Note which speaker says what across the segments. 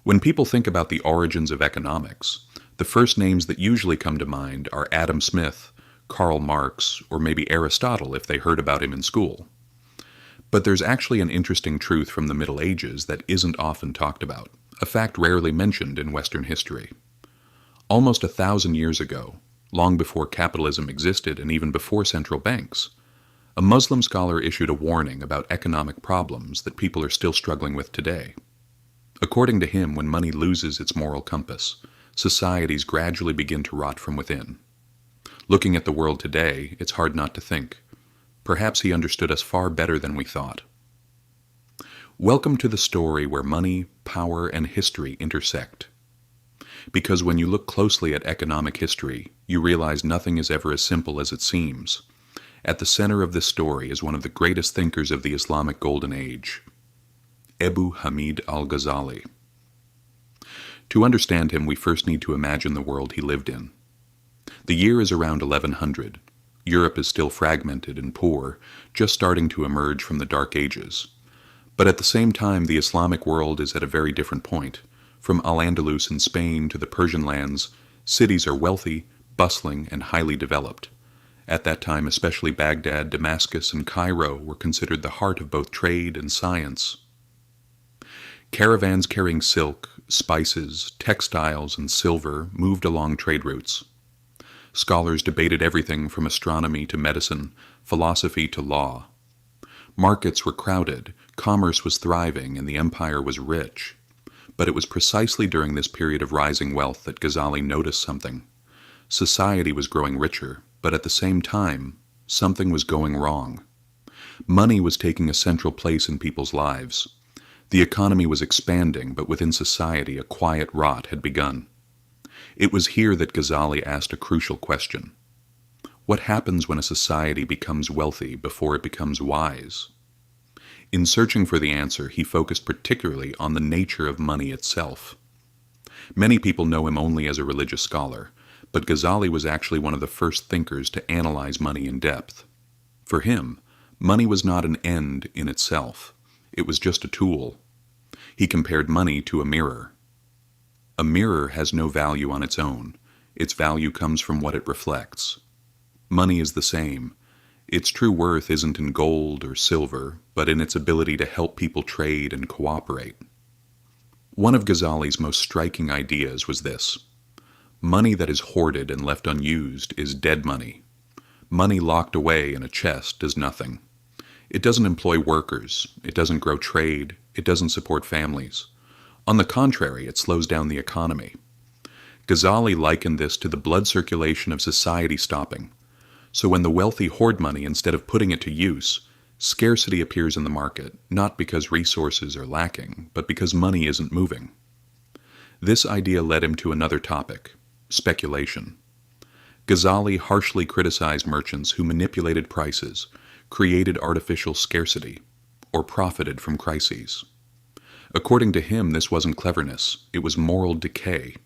Speaker 1: When people think about the origins of economics, the first names that usually come to mind are Adam Smith, Karl Marx, or maybe Aristotle if they heard about him in school. But there's actually an interesting truth from the Middle Ages that isn't often talked about, a fact rarely mentioned in Western history. Almost 1,000 years ago, long before capitalism existed and even before central banks, a Muslim scholar issued a warning about economic problems that people are still struggling with today. According to him, when money loses its moral compass, societies gradually begin to rot from within. Looking at the world today, it's hard not to think. Perhaps he understood us far better than we thought. Welcome to the story where money, power, and history intersect. Because when you look closely at economic history, you realize nothing is ever as simple as it seems. At the center of this story is one of the greatest thinkers of the Islamic Golden Age, Abu Hamid al-Ghazali. To understand him, we first need to imagine the world he lived in. The year is around 1100. Europe is still fragmented and poor, just starting to emerge from the Dark Ages. But at the same time, the Islamic world is at a very different point. From Al-Andalus in Spain to the Persian lands, cities are wealthy, bustling, and highly developed. At that time, especially Baghdad, Damascus, and Cairo were considered the heart of both trade and science. Caravans carrying silk, spices, textiles, and silver moved along trade routes. Scholars debated everything from astronomy to medicine, philosophy to law. Markets were crowded, commerce was thriving, and the empire was rich. But it was precisely during this period of rising wealth that Ghazali noticed something. Society was growing richer, but at the same time, something was going wrong. Money was taking a central place in people's lives. The economy was expanding, but within society a quiet rot had begun. It was here that Ghazali asked a crucial question. What happens when a society becomes wealthy before it becomes wise? In searching for the answer, he focused particularly on the nature of money itself. Many people know him only as a religious scholar, but Ghazali was actually one of the first thinkers to analyze money in depth. For him, money was not an end in itself. It was just a tool. He compared money to a mirror. A mirror has no value on its own. Its value comes from what it reflects. Money is the same. Its true worth isn't in gold or silver, but in its ability to help people trade and cooperate. One of Ghazali's most striking ideas was this. Money that is hoarded and left unused is dead money. Money locked away in a chest does nothing. It doesn't employ workers, it doesn't grow trade, it doesn't support families. On the contrary, it slows down the economy. Ghazali likened this to the blood circulation of society stopping. So when the wealthy hoard money instead of putting it to use, scarcity appears in the market, not because resources are lacking, but because money isn't moving. This idea led him to another topic, speculation. Ghazali harshly criticized merchants who manipulated prices, created artificial scarcity, or profited from crises. According to him, this wasn't cleverness, it was moral decay.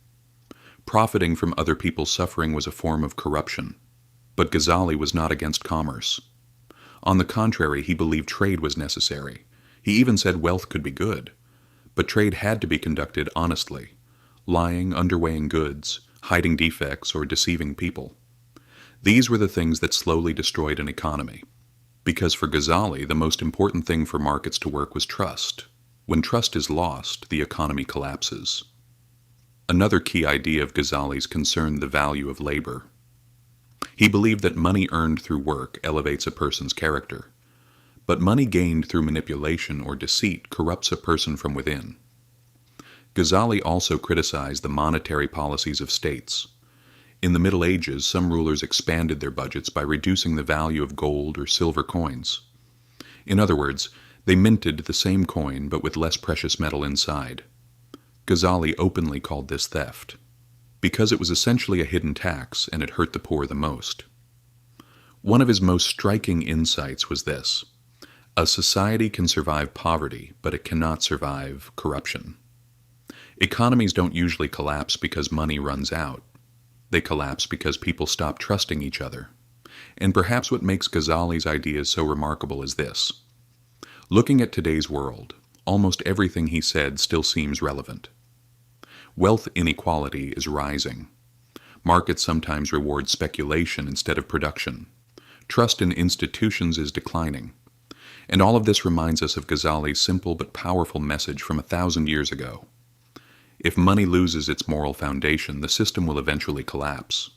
Speaker 1: Profiting from other people's suffering was a form of corruption. But Ghazali was not against commerce. On the contrary, he believed trade was necessary. He even said wealth could be good. But trade had to be conducted honestly, lying, underweighing goods, hiding defects, or deceiving people. These were the things that slowly destroyed an economy. Because for Ghazali, the most important thing for markets to work was trust. When trust is lost, the economy collapses. Another key idea of Ghazali's concerned the value of labor. He believed that money earned through work elevates a person's character. But money gained through manipulation or deceit corrupts a person from within. Ghazali also criticized the monetary policies of states. In the Middle Ages, some rulers expanded their budgets by reducing the value of gold or silver coins. In other words, they minted the same coin but with less precious metal inside. Ghazali openly called this theft, because it was essentially a hidden tax and it hurt the poor the most. One of his most striking insights was this: a society can survive poverty, but it cannot survive corruption. Economies don't usually collapse because money runs out. They collapse because people stop trusting each other. And perhaps what makes Ghazali's ideas so remarkable is this. Looking at today's world, almost everything he said still seems relevant. Wealth inequality is rising. Markets sometimes reward speculation instead of production. Trust in institutions is declining. And all of this reminds us of Ghazali's simple but powerful message from 1,000 years ago. If money loses its moral foundation, the system will eventually collapse.